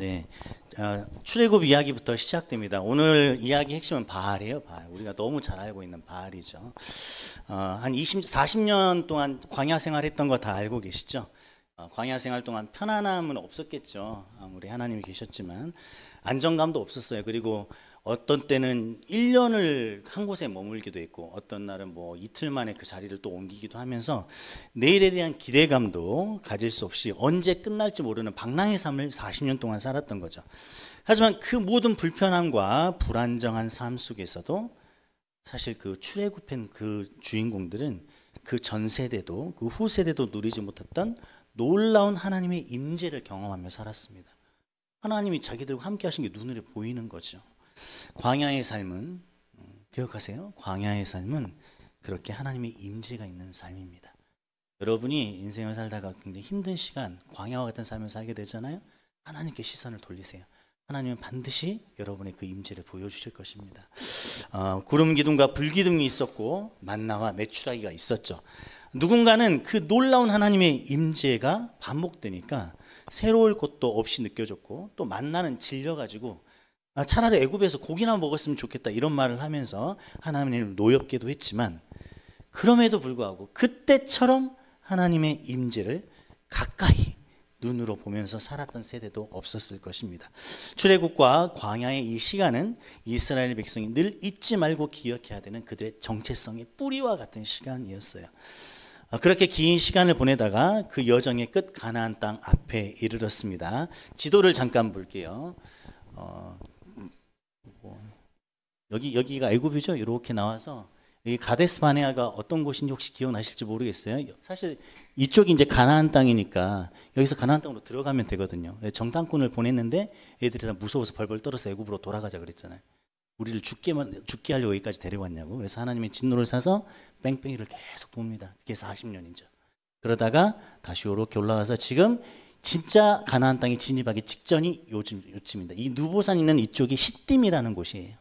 네, 출애굽 이야기부터 시작됩니다. 오늘 이야기 핵심은 바알이에요. 바알. 우리가 너무 잘 알고 있는 바알이죠. 한 40년 동안 광야 생활했던 거 다 알고 계시죠? 광야 생활 동안 편안함은 없었겠죠. 아무리 하나님이 계셨지만 안정감도 없었어요. 그리고 어떤 때는 1년을 한 곳에 머물기도 했고, 어떤 날은 뭐 이틀 만에 그 자리를 또 옮기기도 하면서 내일에 대한 기대감도 가질 수 없이 언제 끝날지 모르는 방랑의 삶을 40년 동안 살았던 거죠. 하지만 그 모든 불편함과 불안정한 삶 속에서도 사실 그 출애굽한 그 주인공들은 그 전 세대도 그 후 세대도 누리지 못했던 놀라운 하나님의 임재를 경험하며 살았습니다. 하나님이 자기들과 함께 하신 게 눈으로 보이는 거죠. 광야의 삶은, 기억하세요? 광야의 삶은 그렇게 하나님의 임재가 있는 삶입니다. 여러분이 인생을 살다가 굉장히 힘든 시간, 광야와 같은 삶을 살게 되잖아요. 하나님께 시선을 돌리세요. 하나님은 반드시 여러분의 그 임재를 보여주실 것입니다. 구름 기둥과 불 기둥이 있었고 만나와 메추라기가 있었죠. 누군가는 그 놀라운 하나님의 임재가 반복되니까 새로울 것도 없이 느껴졌고, 또 만나는 질려가지고 차라리 애굽에서 고기나 먹었으면 좋겠다 이런 말을 하면서 하나님을 노엽게도 했지만, 그럼에도 불구하고 그때처럼 하나님의 임재를 가까이 눈으로 보면서 살았던 세대도 없었을 것입니다. 출애굽과 광야의 이 시간은 이스라엘 백성이 늘 잊지 말고 기억해야 되는 그들의 정체성의 뿌리와 같은 시간이었어요. 그렇게 긴 시간을 보내다가 그 여정의 끝 가나안 땅 앞에 이르렀습니다. 지도를 잠깐 볼게요. 여기가 애굽이죠. 이렇게 나와서 여기 가데스 바네아가 어떤 곳인지 혹시 기억나실지 모르겠어요. 사실 이쪽이 이제 가나안 땅이니까 여기서 가나안 땅으로 들어가면 되거든요. 정탐꾼을 보냈는데 애들이 다 무서워서 벌벌 떨어서 애굽으로 돌아가자 그랬잖아요. 우리를 죽게 하려고 여기까지 데려왔냐고. 그래서 하나님의 진노를 사서 뺑뺑이를 계속 돕니다. 그게 40년이죠. 그러다가 다시 이렇게 올라가서 지금 진짜 가나안 땅에 진입하기 직전이 요쯤입니다. 이 누보산 있는 이쪽이 시딤이라는 곳이에요.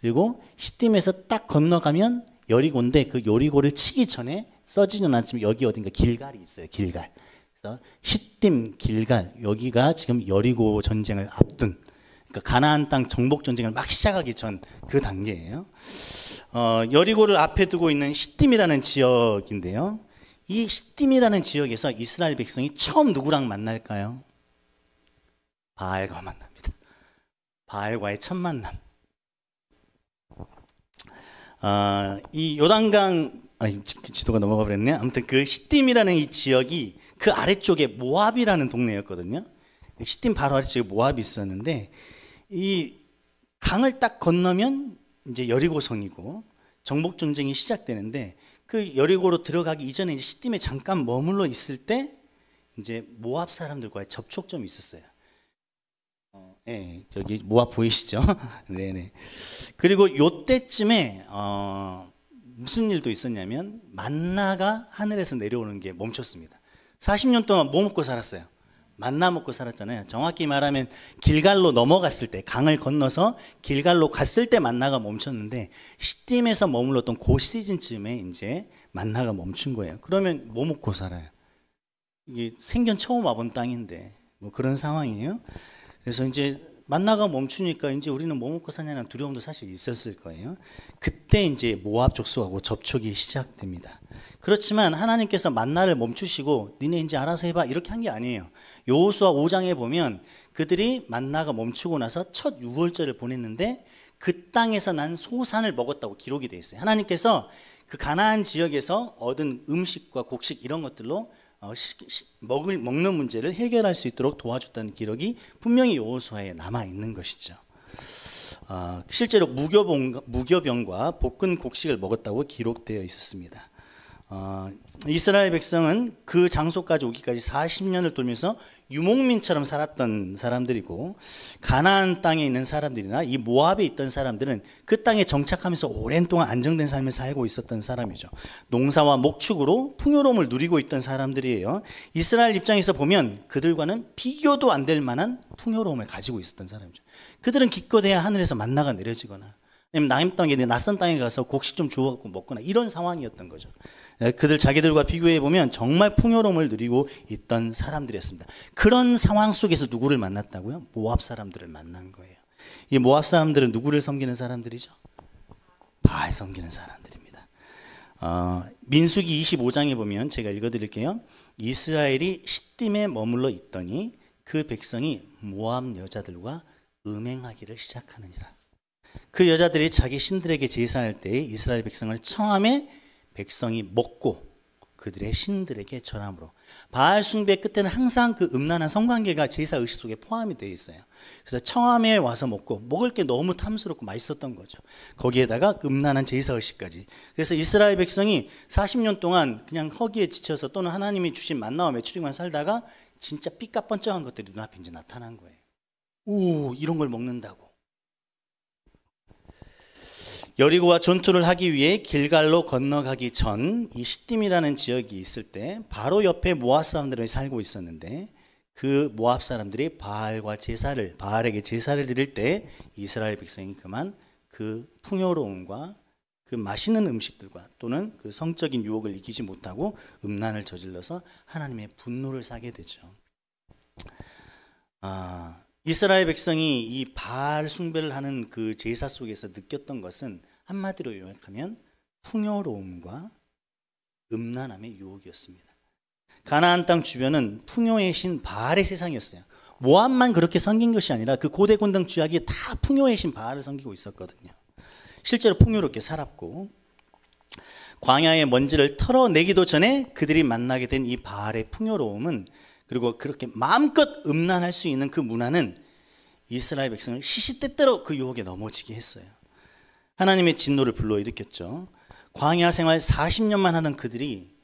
그리고 시딤에서 딱 건너가면 여리고인데, 그 여리고를 치기 전에 써지는 않지만 여기 어딘가 길갈이 있어요. 길갈. 그래서 시딤, 길갈, 여기가 지금 여리고 전쟁을 앞둔, 그러니까 가나안 땅 정복 전쟁을 막 시작하기 전 그 단계예요. 여리고를 앞에 두고 있는 시딤이라는 지역인데요. 이 시딤이라는 지역에서 이스라엘 백성이 처음 누구랑 만날까요? 바알과 만납니다. 바알과의 첫 만남. 이 요단강, 지도가 넘어가 버렸네. 아무튼 그 시딤이라는 이 지역이 그 아래쪽에 모압이라는 동네였거든요. 시딤 바로 아래쪽에 모압이 있었는데, 이 강을 딱 건너면 이제 여리고성이고 정복 전쟁이 시작되는데, 그 여리고로 들어가기 이전에 이제 시딤에 잠깐 머물러 있을 때 이제 모압 사람들과의 접촉점이 있었어요. 네, 저기 모압 보이시죠? 네네. 그리고 요때쯤에 무슨 일도 있었냐면 만나가 하늘에서 내려오는 게 멈췄습니다. 40년 동안 뭐 먹고 살았어요? 만나 먹고 살았잖아요. 정확히 말하면 길갈로 넘어갔을 때, 강을 건너서 길갈로 갔을 때 만나가 멈췄는데, 시딤에서 머물렀던 그 시즌쯤에 이제 만나가 멈춘 거예요. 그러면 뭐 먹고 살아요? 이게 생전 처음 와본 땅인데 뭐 그런 상황이에요. 그래서 이제 만나가 멈추니까 이제 우리는 뭐 먹고 사냐는 두려움도 사실 있었을 거예요. 그때 이제 모압 족속하고 접촉이 시작됩니다. 그렇지만 하나님께서 만나를 멈추시고 니네 이제 알아서 해봐 이렇게 한 게 아니에요. 여호수아 5장에 보면 그들이 만나가 멈추고 나서 첫 유월절을 보냈는데 그 땅에서 난 소산을 먹었다고 기록이 되어 있어요. 하나님께서 그 가나안 지역에서 얻은 음식과 곡식 이런 것들로 먹는 문제를 해결할 수 있도록 도와줬다는 기록이 분명히 여호수아에 남아 있는 것이죠. 실제로 무교병과 볶은 곡식을 먹었다고 기록되어 있었습니다. 이스라엘 백성은 그 장소까지 오기까지 40년을 돌면서 유목민처럼 살았던 사람들이고, 가나안 땅에 있는 사람들이나 이 모압에 있던 사람들은 그 땅에 정착하면서 오랜 동안 안정된 삶을 살고 있었던 사람이죠. 농사와 목축으로 풍요로움을 누리고 있던 사람들이에요. 이스라엘 입장에서 보면 그들과는 비교도 안 될 만한 풍요로움을 가지고 있었던 사람이죠. 그들은 기껏해야 하늘에서 만나가 내려지거나 아니면 낯선 땅에 가서 곡식 좀 주워 먹거나 이런 상황이었던 거죠. 그들 자기들과 비교해 보면 정말 풍요로움을 누리고 있던 사람들이었습니다. 그런 상황 속에서 누구를 만났다고요? 모압 사람들을 만난 거예요. 이 모압 사람들은 누구를 섬기는 사람들이죠? 바알 섬기는 사람들입니다. 민수기 25장에 보면 제가 읽어드릴게요. 이스라엘이 시딤에 머물러 있더니 그 백성이 모압 여자들과 음행하기를 시작하느니라. 그 여자들이 자기 신들에게 제사할 때에 이스라엘 백성을 청함에 백성이 먹고 그들의 신들에게 절함으로. 바알 숭배 끝에는 항상 그 음란한 성관계가 제사 의식 속에 포함이 되어 있어요. 그래서 청함에 와서 먹고 먹을 게 너무 탐스럽고 맛있었던 거죠. 거기에다가 음란한 제사 의식까지. 그래서 이스라엘 백성이 40년 동안 그냥 허기에 지쳐서 또는 하나님이 주신 만나와 메추리만 살다가 진짜 삐까뻔쩍한 것들이 눈앞에 이제 나타난 거예요. 오, 이런 걸 먹는다고. 여리고와 전투를 하기 위해 길갈로 건너가기 전 이 시딤이라는 지역이 있을 때 바로 옆에 모압 사람들이 살고 있었는데 그 모압 사람들이 바알에게 제사를 드릴 때 이스라엘 백성이 그만 그 풍요로움과 그 맛있는 음식들과 또는 그 성적인 유혹을 이기지 못하고 음란을 저질러서 하나님의 분노를 사게 되죠. 이스라엘 백성이 이 바알 숭배를 하는 그 제사 속에서 느꼈던 것은 한마디로 요약하면 풍요로움과 음란함의 유혹이었습니다. 가나안 땅 주변은 풍요의 신 바알의 세상이었어요. 모압만 그렇게 섬긴 것이 아니라 그 고대 군당 주약이 다 풍요의 신 바알을 섬기고 있었거든요. 실제로 풍요롭게 살았고 광야의 먼지를 털어내기도 전에 그들이 만나게 된 이 바알의 풍요로움은 그리고 그렇게 마음껏 음란할 수 있는 그 문화는 이스라엘 백성을 시시때때로 그 유혹에 넘어지게 했어요. 하나님의 진노를 불러일으켰죠. 광야 생활 40년만 하던 그들이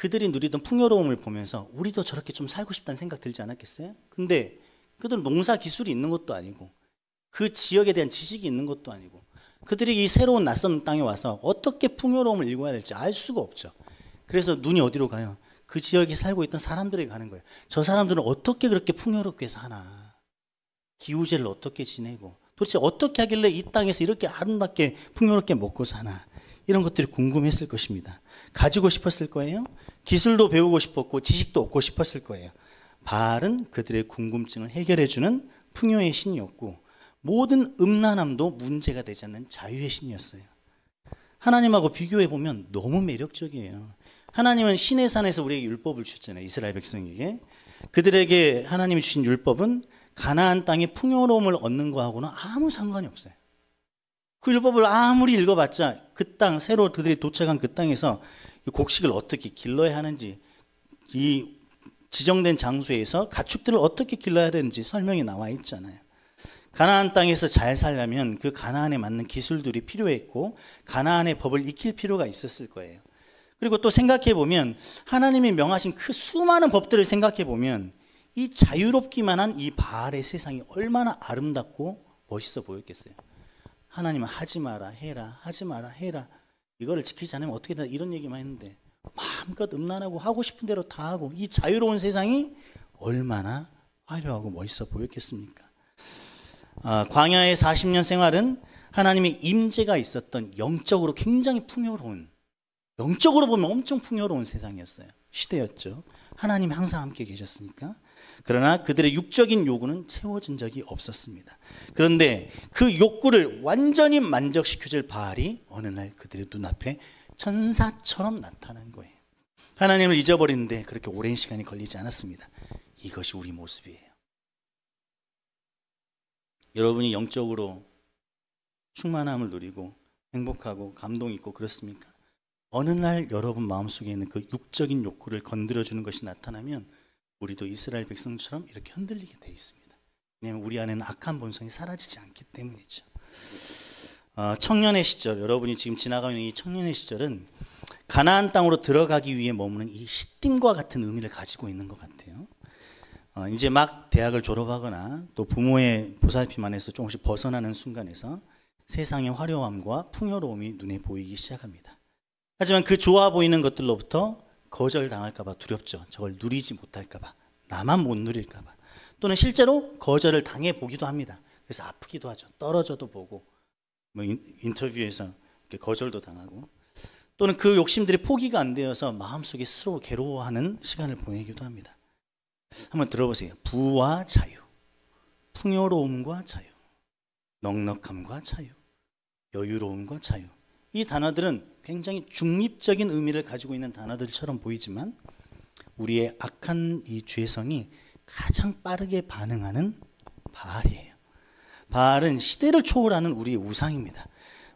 누리던 풍요로움을 보면서 우리도 저렇게 좀 살고 싶다는 생각 들지 않았겠어요? 근데 그들은 농사 기술이 있는 것도 아니고 그 지역에 대한 지식이 있는 것도 아니고 그들이 이 새로운 낯선 땅에 와서 어떻게 풍요로움을 일궈야 될지 알 수가 없죠. 그래서 눈이 어디로 가요? 그 지역에 살고 있던 사람들에게 가는 거예요. 저 사람들은 어떻게 그렇게 풍요롭게 사나? 기후제를 어떻게 지내고 도대체 어떻게 하길래 이 땅에서 이렇게 아름답게 풍요롭게 먹고 사나? 이런 것들이 궁금했을 것입니다. 가지고 싶었을 거예요. 기술도 배우고 싶었고 지식도 얻고 싶었을 거예요. 바알은 그들의 궁금증을 해결해주는 풍요의 신이었고 모든 음란함도 문제가 되지 않는 자유의 신이었어요. 하나님하고 비교해보면 너무 매력적이에요. 하나님은 시내 산에서 우리에게 율법을 주셨잖아요. 이스라엘 백성에게. 그들에게 하나님이 주신 율법은 가나안 땅의 풍요로움을 얻는 거하고는 아무 상관이 없어요. 그 율법을 아무리 읽어봤자 그 땅, 새로 그들이 도착한 그 땅에서 곡식을 어떻게 길러야 하는지, 이 지정된 장소에서 가축들을 어떻게 길러야 되는지 설명이 나와 있잖아요. 가나안 땅에서 잘 살려면 그 가나안에 맞는 기술들이 필요했고 가나안의 법을 익힐 필요가 있었을 거예요. 그리고 또 생각해 보면 하나님이 명하신 그 수많은 법들을 생각해 보면 이 자유롭기만 한 이 바알의 세상이 얼마나 아름답고 멋있어 보였겠어요. 하나님은 하지 마라 해라 하지 마라 해라 이거를 지키지 않으면 어떻게 되나 이런 얘기만 했는데 마음껏 음란하고 하고 싶은 대로 다 하고 이 자유로운 세상이 얼마나 화려하고 멋있어 보였겠습니까? 광야의 40년 생활은 하나님의 임재가 있었던 영적으로 굉장히 풍요로운, 영적으로 보면 엄청 풍요로운 세상이었어요. 시대였죠. 하나님이 항상 함께 계셨으니까. 그러나 그들의 육적인 요구는 채워진 적이 없었습니다. 그런데 그 욕구를 완전히 만족시켜줄 바알이 어느 날 그들의 눈앞에 천사처럼 나타난 거예요. 하나님을 잊어버리는데 그렇게 오랜 시간이 걸리지 않았습니다. 이것이 우리 모습이에요. 여러분이 영적으로 충만함을 누리고 행복하고 감동 있고 그렇습니까? 어느 날 여러분 마음속에 있는 그 육적인 욕구를 건드려주는 것이 나타나면 우리도 이스라엘 백성처럼 이렇게 흔들리게 돼 있습니다. 왜냐하면 우리 안에는 악한 본성이 사라지지 않기 때문이죠. 청년의 시절, 여러분이 지금 지나가는 이 청년의 시절은 가나안 땅으로 들어가기 위해 머무는 이 시딤과 같은 의미를 가지고 있는 것 같아요. 이제 막 대학을 졸업하거나 또 부모의 보살핌 안에서 조금씩 벗어나는 순간에서 세상의 화려함과 풍요로움이 눈에 보이기 시작합니다. 하지만 그 좋아 보이는 것들로부터 거절당할까봐 두렵죠. 저걸 누리지 못할까봐, 나만 못 누릴까봐. 또는 실제로 거절을 당해 보기도 합니다. 그래서 아프기도 하죠. 떨어져도 보고 뭐 인터뷰에서 이렇게 거절도 당하고. 또는 그 욕심들이 포기가 안 되어서 마음속에 스스로 괴로워하는 시간을 보내기도 합니다. 한번 들어보세요. 부와 자유, 풍요로움과 자유, 넉넉함과 자유, 여유로움과 자유. 이 단어들은 굉장히 중립적인 의미를 가지고 있는 단어들처럼 보이지만 우리의 악한 이 죄성이 가장 빠르게 반응하는 바알이에요. 바알은 시대를 초월하는 우리의 우상입니다.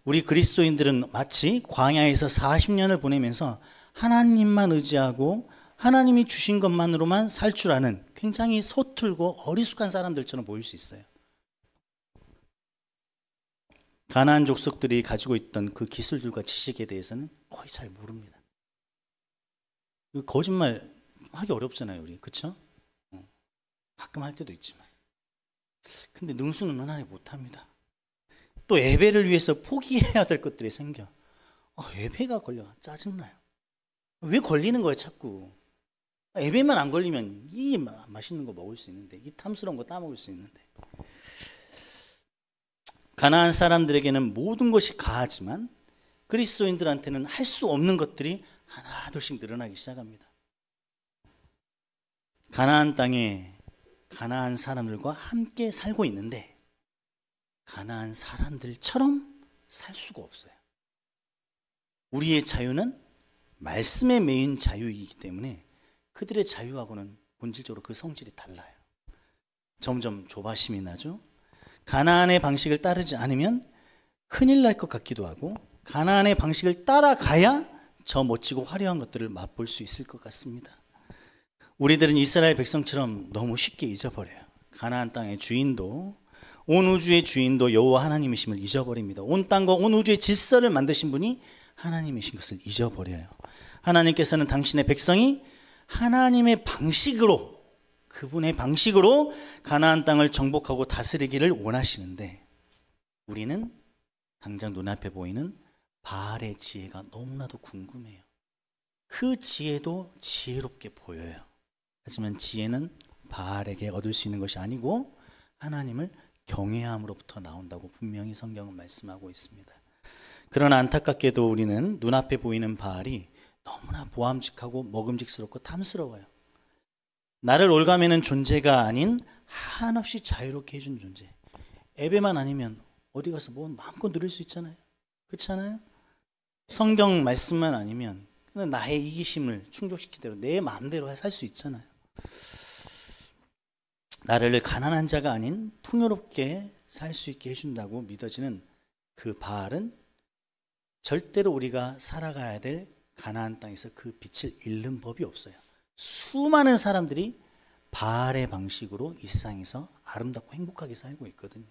우리 그리스도인들은 마치 광야에서 40년을 보내면서 하나님만 의지하고 하나님이 주신 것만으로만 살 줄 아는 굉장히 서툴고 어리숙한 사람들처럼 보일 수 있어요. 가나안 족속들이 가지고 있던 그 기술들과 지식에 대해서는 거의 잘 모릅니다. 거짓말 하기 어렵잖아요, 우리. 그렇죠? 가끔 할 때도 있지만. 근데 능수능란하게 못합니다. 또 예배를 위해서 포기해야 될 것들이 생겨. 예배가 걸려. 짜증나요. 왜 걸리는 거예요, 자꾸. 예배만 안 걸리면 이 맛있는 거 먹을 수 있는데, 이 탐스러운 거 따먹을 수 있는데. 가나안 사람들에게는 모든 것이 가하지만 그리스도인들한테는 할 수 없는 것들이 하나둘씩 늘어나기 시작합니다. 가나안 땅에 가나안 사람들과 함께 살고 있는데 가나안 사람들처럼 살 수가 없어요. 우리의 자유는 말씀에 매인 자유이기 때문에 그들의 자유하고는 본질적으로 그 성질이 달라요. 점점 조바심이 나죠. 가나안의 방식을 따르지 않으면 큰일 날 것 같기도 하고 가나안의 방식을 따라가야 저 멋지고 화려한 것들을 맛볼 수 있을 것 같습니다. 우리들은 이스라엘 백성처럼 너무 쉽게 잊어버려요. 가나안 땅의 주인도 온 우주의 주인도 여호와 하나님이심을 잊어버립니다. 온 땅과 온 우주의 질서를 만드신 분이 하나님이신 것을 잊어버려요. 하나님께서는 당신의 백성이 하나님의 방식으로 그분의 방식으로 가나안 땅을 정복하고 다스리기를 원하시는데 우리는 당장 눈앞에 보이는 바알의 지혜가 너무나도 궁금해요. 그 지혜도 지혜롭게 보여요. 하지만 지혜는 바알에게 얻을 수 있는 것이 아니고 하나님을 경외함으로부터 나온다고 분명히 성경은 말씀하고 있습니다. 그러나 안타깝게도 우리는 눈앞에 보이는 바알이 너무나 보암직하고 먹음직스럽고 탐스러워요. 나를 올가매는 존재가 아닌 한없이 자유롭게 해준 존재. 예배만 아니면 어디 가서 뭐 마음껏 누릴 수 있잖아요. 그렇지 않아요? 성경 말씀만 아니면 나의 이기심을 충족시킨 대로 내 마음대로 살 수 있잖아요. 나를 가난한 자가 아닌 풍요롭게 살 수 있게 해준다고 믿어지는 그 바알은 절대로 우리가 살아가야 될 가나안 땅에서 그 빛을 잃는 법이 없어요. 수많은 사람들이 바알의 방식으로 이 세상에서 아름답고 행복하게 살고 있거든요.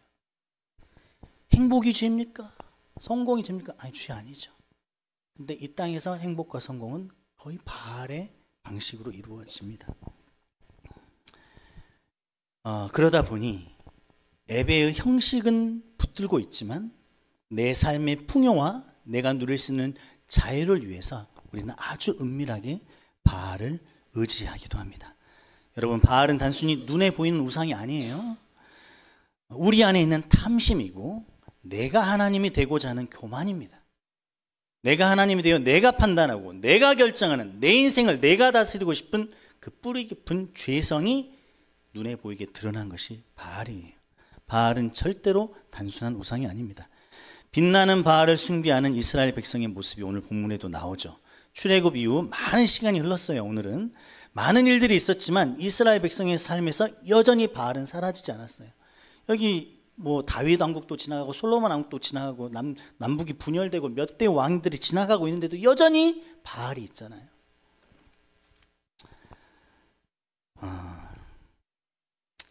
행복이 죄입니까? 성공이 죄입니까? 아니, 죄 아니죠. 근데 이 땅에서 행복과 성공은 거의 바알의 방식으로 이루어집니다. 그러다 보니 예배의 형식은 붙들고 있지만 내 삶의 풍요와 내가 누릴 수 있는 자유를 위해서 우리는 아주 은밀하게 바알을 의지하기도 합니다. 여러분, 바알은 단순히 눈에 보이는 우상이 아니에요. 우리 안에 있는 탐심이고 내가 하나님이 되고자 하는 교만입니다. 내가 하나님이 되어 내가 판단하고 내가 결정하는 내 인생을 내가 다스리고 싶은 그 뿌리 깊은 죄성이 눈에 보이게 드러난 것이 바알이에요. 바알은 절대로 단순한 우상이 아닙니다. 빛나는 바알을 숭배하는 이스라엘 백성의 모습이 오늘 본문에도 나오죠. 출애굽 이후 많은 시간이 흘렀어요. 오늘은 많은 일들이 있었지만 이스라엘 백성의 삶에서 여전히 바알은 사라지지 않았어요. 여기 뭐 다윗 왕국도 지나가고 솔로몬 왕국도 지나가고 남북이 분열되고 몇 대 왕들이 지나가고 있는데도 여전히 바알이 있잖아요.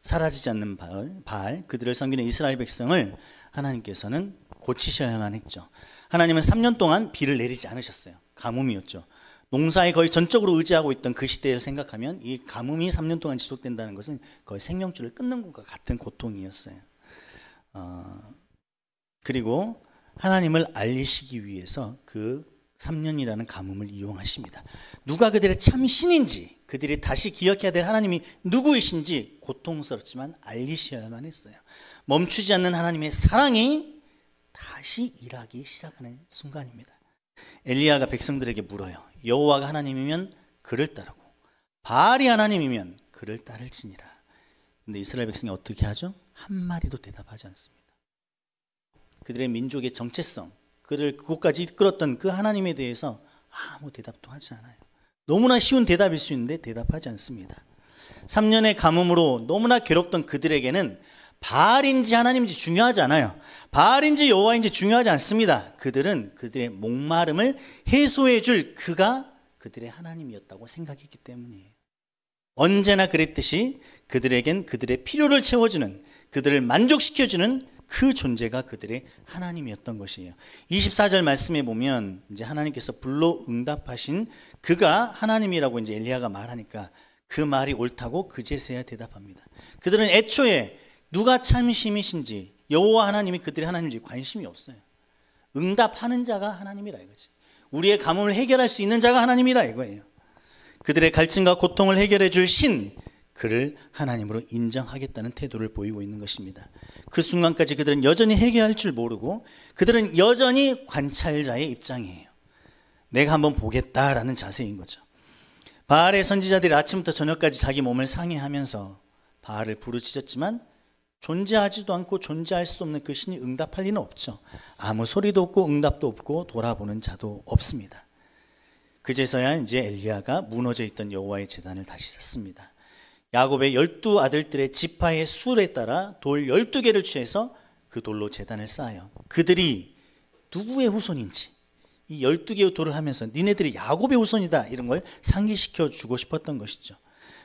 사라지지 않는 바알, 그들을 섬기는 이스라엘 백성을 하나님께서는 고치셔야만 했죠. 하나님은 3년 동안 비를 내리지 않으셨어요. 가뭄이었죠. 농사에 거의 전적으로 의지하고 있던 그 시대를 생각하면 이 가뭄이 3년 동안 지속된다는 것은 거의 생명줄을 끊는 것과 같은 고통이었어요. 그리고 하나님을 알리시기 위해서 그 3년이라는 가뭄을 이용하십니다. 누가 그들의 참 신인지, 그들이 다시 기억해야 될 하나님이 누구이신지 고통스럽지만 알리셔야만 했어요. 멈추지 않는 하나님의 사랑이 다시 일하기 시작하는 순간입니다. 엘리야가 백성들에게 물어요. 여호와가 하나님이면 그를 따르고 바알이 하나님이면 그를 따를지니라. 근데 이스라엘 백성이 어떻게 하죠? 한마디도 대답하지 않습니다. 그들의 민족의 정체성, 그를 그곳까지 이끌었던 그 하나님에 대해서 아무 대답도 하지 않아요. 너무나 쉬운 대답일 수 있는데 대답하지 않습니다. 3년의 가뭄으로 너무나 괴롭던 그들에게는 바알인지 하나님인지 중요하지 않아요. 바알인지 여호와인지 중요하지 않습니다. 그들은 그들의 목마름을 해소해 줄 그가 그들의 하나님이었다고 생각했기 때문이에요. 언제나 그랬듯이 그들에겐 그들의 필요를 채워주는, 그들을 만족시켜주는 그 존재가 그들의 하나님이었던 것이에요. 24절 말씀에 보면 이제 하나님께서 불로 응답하신 그가 하나님이라고 이제 엘리야가 말하니까 그 말이 옳다고 그제서야 대답합니다. 그들은 애초에 누가 참심이신지 여호와 하나님이 그들의 하나님인지 관심이 없어요. 응답하는 자가 하나님이라 이거지. 우리의 가뭄을 해결할 수 있는 자가 하나님이라 이거예요. 그들의 갈증과 고통을 해결해 줄 신, 그를 하나님으로 인정하겠다는 태도를 보이고 있는 것입니다. 그 순간까지 그들은 여전히 해결할 줄 모르고 그들은 여전히 관찰자의 입장이에요. 내가 한번 보겠다라는 자세인 거죠. 바알의 선지자들이 아침부터 저녁까지 자기 몸을 상해하면서 바알을 부르짖었지만 존재하지도 않고 존재할 수 없는 그 신이 응답할 리는 없죠. 아무 소리도 없고 응답도 없고 돌아보는 자도 없습니다. 그제서야 이제 엘리야가 무너져 있던 여호와의 제단을 다시 샀습니다. 야곱의 12아들들의 지파의 수에 따라 돌 12개를 취해서 그 돌로 제단을 쌓아요. 그들이 누구의 후손인지 이 12개의 돌을 하면서 니네들이 야곱의 후손이다 이런 걸 상기시켜 주고 싶었던 것이죠.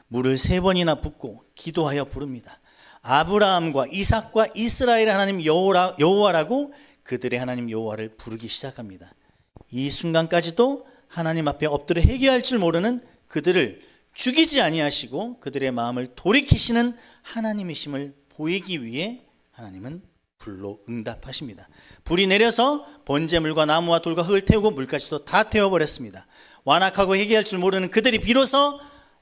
물을 3번이나 붓고 기도하여 부릅니다. 아브라함과 이삭과 이스라엘의 하나님 여호와라고 그들의 하나님 여호와를 부르기 시작합니다. 이 순간까지도 하나님 앞에 엎드려 회개할 줄 모르는 그들을 죽이지 아니하시고 그들의 마음을 돌이키시는 하나님이심을 보이기 위해 하나님은 불로 응답하십니다. 불이 내려서 번제물과 나무와 돌과 흙을 태우고 물까지도 다 태워버렸습니다. 완악하고 회개할 줄 모르는 그들이 비로소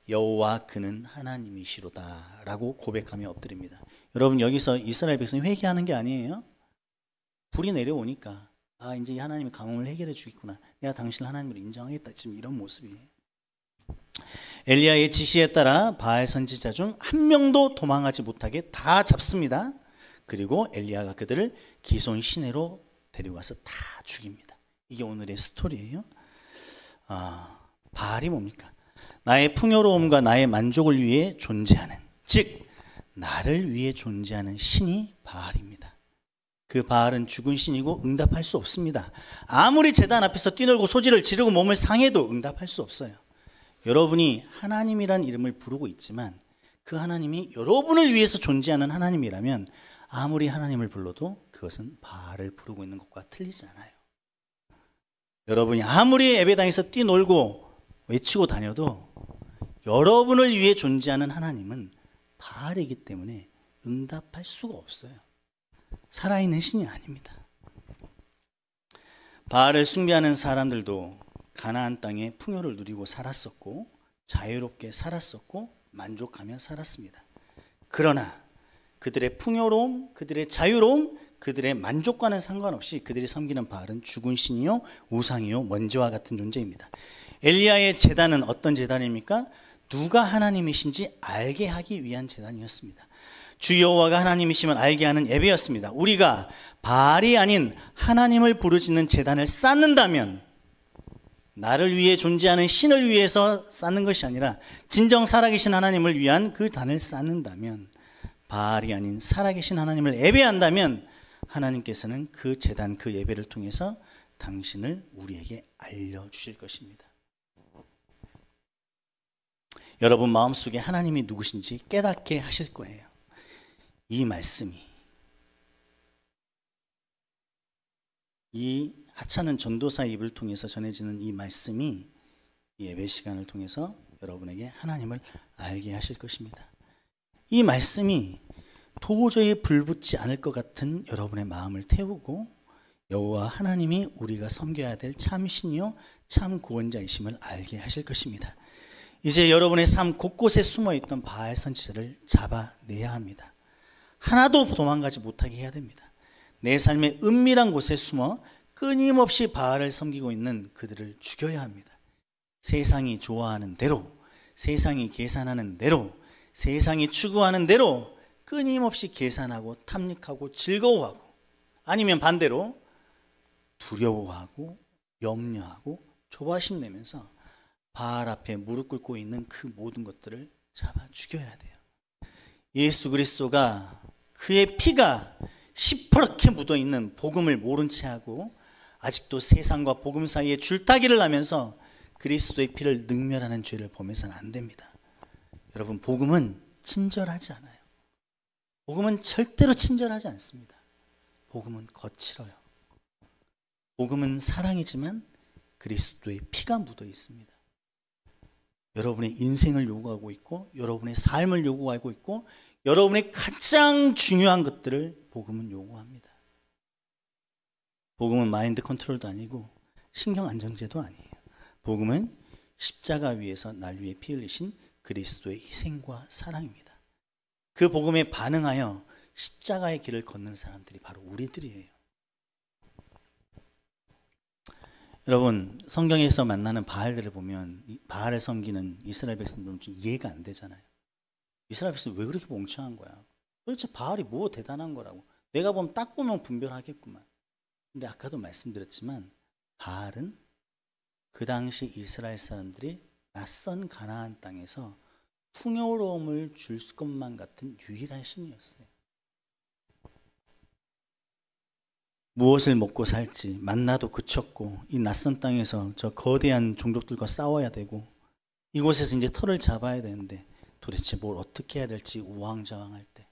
여호와 그는 하나님이시로다 라고 고백하며 엎드립니다. 여러분, 여기서 이스라엘 백성이 회개하는 게 아니에요. 불이 내려오니까 아, 이제 이 하나님이 가뭄을 해결해 주겠구나, 내가 당신을 하나님으로 인정하겠다, 지금 이런 모습이에요. 엘리야의 지시에 따라 바알 선지자 중 한 명도 도망하지 못하게 다 잡습니다. 그리고 엘리야가 그들을 기손 시내로 데려가서 다 죽입니다. 이게 오늘의 스토리예요. 바알이 뭡니까? 나의 풍요로움과 나의 만족을 위해 존재하는, 즉 나를 위해 존재하는 신이 바알입니다. 그 바알은 죽은 신이고 응답할 수 없습니다. 아무리 제단 앞에서 뛰놀고 소리를 지르고 몸을 상해도 응답할 수 없어요. 여러분이 하나님이란 이름을 부르고 있지만 그 하나님이 여러분을 위해서 존재하는 하나님이라면 아무리 하나님을 불러도 그것은 바알을 부르고 있는 것과 틀리지 않아요. 여러분이 아무리 예배당에서 뛰놀고 외치고 다녀도 여러분을 위해 존재하는 하나님은 바알이기 때문에 응답할 수가 없어요. 살아있는 신이 아닙니다. 바알을 숭배하는 사람들도 가나안 땅에 풍요를 누리고 살았었고 자유롭게 살았었고 만족하며 살았습니다. 그러나 그들의 풍요로움, 그들의 자유로움, 그들의 만족과는 상관없이 그들이 섬기는 바알은 죽은 신이요 우상이요 먼지와 같은 존재입니다. 엘리야의 제단은 어떤 제단입니까? 누가 하나님이신지 알게 하기 위한 제단이었습니다. 주 여호와가 하나님이심을 알게 하는 예배였습니다. 우리가 바알이 아닌 하나님을 부르짖는 제단을 쌓는다면, 나를 위해 존재하는 신을 위해서 쌓는 것이 아니라 진정 살아계신 하나님을 위한 그 단을 쌓는다면, 바알이 아닌 살아계신 하나님을 예배한다면 하나님께서는 그 제단, 그 예배를 통해서 당신을 우리에게 알려주실 것입니다. 여러분 마음속에 하나님이 누구신지 깨닫게 하실 거예요. 이 말씀이, 이 하찮은 전도사의 입을 통해서 전해지는 이 말씀이 이 예배 시간을 통해서 여러분에게 하나님을 알게 하실 것입니다. 이 말씀이 도저히 불붙지 않을 것 같은 여러분의 마음을 태우고 여호와 하나님이 우리가 섬겨야 될 참 신이요 참 구원자이심을 알게 하실 것입니다. 이제 여러분의 삶 곳곳에 숨어있던 바알 선지자를 잡아내야 합니다. 하나도 도망가지 못하게 해야 됩니다. 내 삶의 은밀한 곳에 숨어 끊임없이 바알을 섬기고 있는 그들을 죽여야 합니다. 세상이 좋아하는 대로, 세상이 계산하는 대로, 세상이 추구하는 대로 끊임없이 계산하고 탐닉하고 즐거워하고, 아니면 반대로 두려워하고 염려하고 조바심 내면서 바알 앞에 무릎 꿇고 있는 그 모든 것들을 잡아 죽여야 돼요. 예수 그리스도가 그의 피가 시퍼렇게 묻어있는 복음을 모른 채 하고 아직도 세상과 복음 사이에 줄타기를 하면서 그리스도의 피를 능멸하는 죄를 범해서는 안 됩니다. 여러분, 복음은 친절하지 않아요. 복음은 절대로 친절하지 않습니다. 복음은 거칠어요. 복음은 사랑이지만 그리스도의 피가 묻어 있습니다. 여러분의 인생을 요구하고 있고, 여러분의 삶을 요구하고 있고, 여러분의 가장 중요한 것들을 복음은 요구합니다. 복음은 마인드 컨트롤도 아니고 신경 안정제도 아니에요. 복음은 십자가 위에서 날 위해 피 흘리신 그리스도의 희생과 사랑입니다. 그 복음에 반응하여 십자가의 길을 걷는 사람들이 바로 우리들이에요. 여러분, 성경에서 만나는 바알들을 보면 바알을 섬기는 이스라엘 백성들은 좀 이해가 안 되잖아요. 이스라엘 백성이 왜 그렇게 멍청한 거야? 도대체 바알이 뭐 대단한 거라고? 내가 보면 딱 보면 분별하겠구만. 근데 아까도 말씀드렸지만 바알은 그 당시 이스라엘 사람들이 낯선 가나안 땅에서 풍요로움을 줄 것만 같은 유일한 신이었어요. 무엇을 먹고 살지 만나도 그쳤고, 이 낯선 땅에서 저 거대한 종족들과 싸워야 되고, 이곳에서 이제 털을 잡아야 되는데 도대체 뭘 어떻게 해야 될지 우왕좌왕할 때,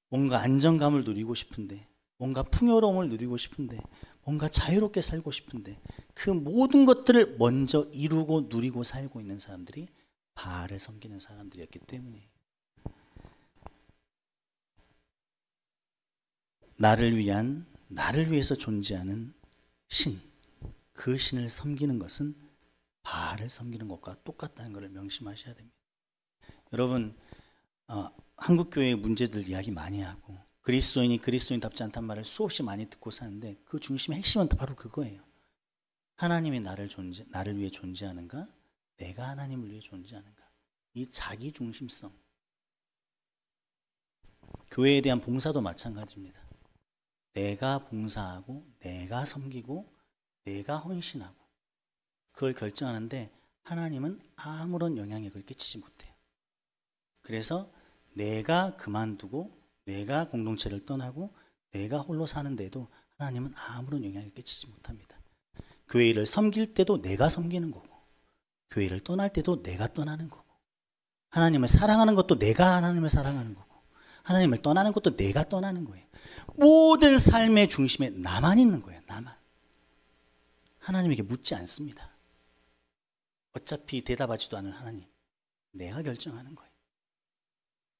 뭔가 안정감을 누리고 싶은데, 뭔가 풍요로움을 누리고 싶은데, 뭔가 자유롭게 살고 싶은데, 그 모든 것들을 먼저 이루고 누리고 살고 있는 사람들이 바알을 섬기는 사람들이었기 때문에, 나를 위해서 존재하는 신, 그 신을 섬기는 것은 바알을 섬기는 것과 똑같다는 것을 명심하셔야 됩니다. 여러분, 한국교회의 문제들 이야기 많이 하고 그리스도인이 그리스도인답지 않단 말을 수없이 많이 듣고 사는데, 그 중심의 핵심은 바로 그거예요. 하나님이 나를 위해 존재하는가? 내가 하나님을 위해 존재하는가? 이 자기 중심성. 교회에 대한 봉사도 마찬가지입니다. 내가 봉사하고 내가 섬기고 내가 헌신하고 그걸 결정하는데 하나님은 아무런 영향력을 끼치지 못해요. 그래서 내가 그만두고 내가 공동체를 떠나고 내가 홀로 사는데도 하나님은 아무런 영향을 끼치지 못합니다. 교회를 섬길 때도 내가 섬기는 거고, 교회를 떠날 때도 내가 떠나는 거고, 하나님을 사랑하는 것도 내가 하나님을 사랑하는 거고, 하나님을 떠나는 것도 내가 떠나는 거예요. 모든 삶의 중심에 나만 있는 거예요. 나만. 하나님에게 묻지 않습니다. 어차피 대답하지도 않을 하나님, 내가 결정하는 거예요.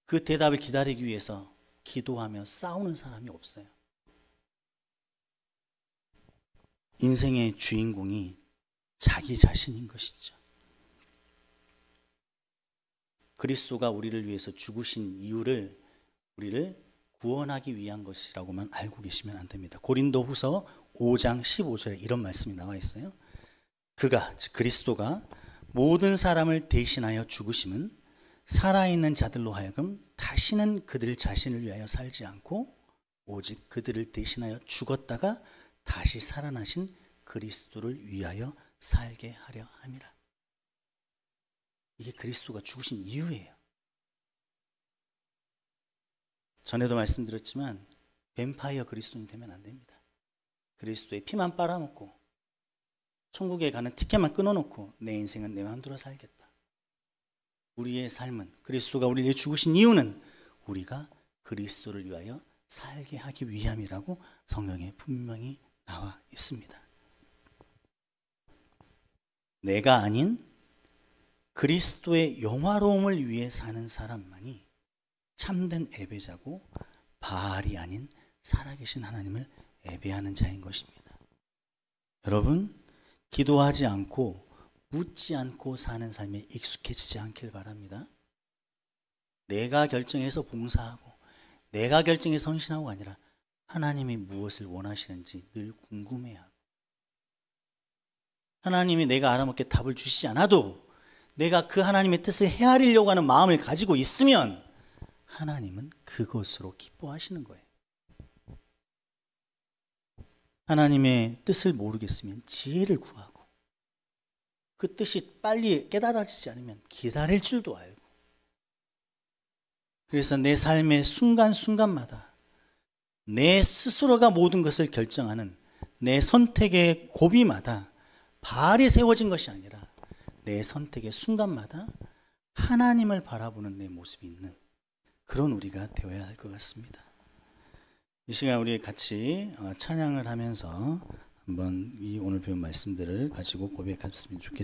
그 대답을 기다리기 위해서 기도하며 싸우는 사람이 없어요. 인생의 주인공이 자기 자신인 것이죠. 그리스도가 우리를 위해서 죽으신 이유를 우리를 구원하기 위한 것이라고만 알고 계시면 안 됩니다. 고린도후서 5장 15절에 이런 말씀이 나와 있어요. 그가, 즉 그리스도가 모든 사람을 대신하여 죽으심은 살아있는 자들로 하여금 다시는 그들 자신을 위하여 살지 않고 오직 그들을 대신하여 죽었다가 다시 살아나신 그리스도를 위하여 살게 하려 함이라. 이게 그리스도가 죽으신 이유예요. 전에도 말씀드렸지만 뱀파이어 그리스도인 되면 안 됩니다. 그리스도의 피만 빨아먹고 천국에 가는 티켓만 끊어놓고 내 인생은 내 마음대로 살겠다. 우리의 삶은, 그리스도가 우리를 위해 죽으신 이유는 우리가 그리스도를 위하여 살게 하기 위함이라고 성경에 분명히 나와 있습니다. 내가 아닌 그리스도의 영화로움을 위해 사는 사람만이 참된 예배자고 바알이 아닌 살아계신 하나님을 예배하는 자인 것입니다. 여러분, 기도하지 않고 묻지 않고 사는 삶에 익숙해지지 않길 바랍니다. 내가 결정해서 봉사하고 내가 결정해서 헌신하고가 아니라 하나님이 무엇을 원하시는지 늘 궁금해하고, 하나님이 내가 알아먹게 답을 주시지 않아도 내가 그 하나님의 뜻을 헤아리려고 하는 마음을 가지고 있으면 하나님은 그것으로 기뻐하시는 거예요. 하나님의 뜻을 모르겠으면 지혜를 구하고, 그 뜻이 빨리 깨달아지지 않으면 기다릴 줄도 알고, 그래서 내 삶의 순간순간마다 내 스스로가 모든 것을 결정하는 내 선택의 고비마다 발이 세워진 것이 아니라 내 선택의 순간마다 하나님을 바라보는 내 모습이 있는 그런 우리가 되어야 할 것 같습니다. 이 시간 우리 같이 찬양을 하면서 한번 이 오늘 배운 말씀들을 가지고 고백했으면 좋겠습니다.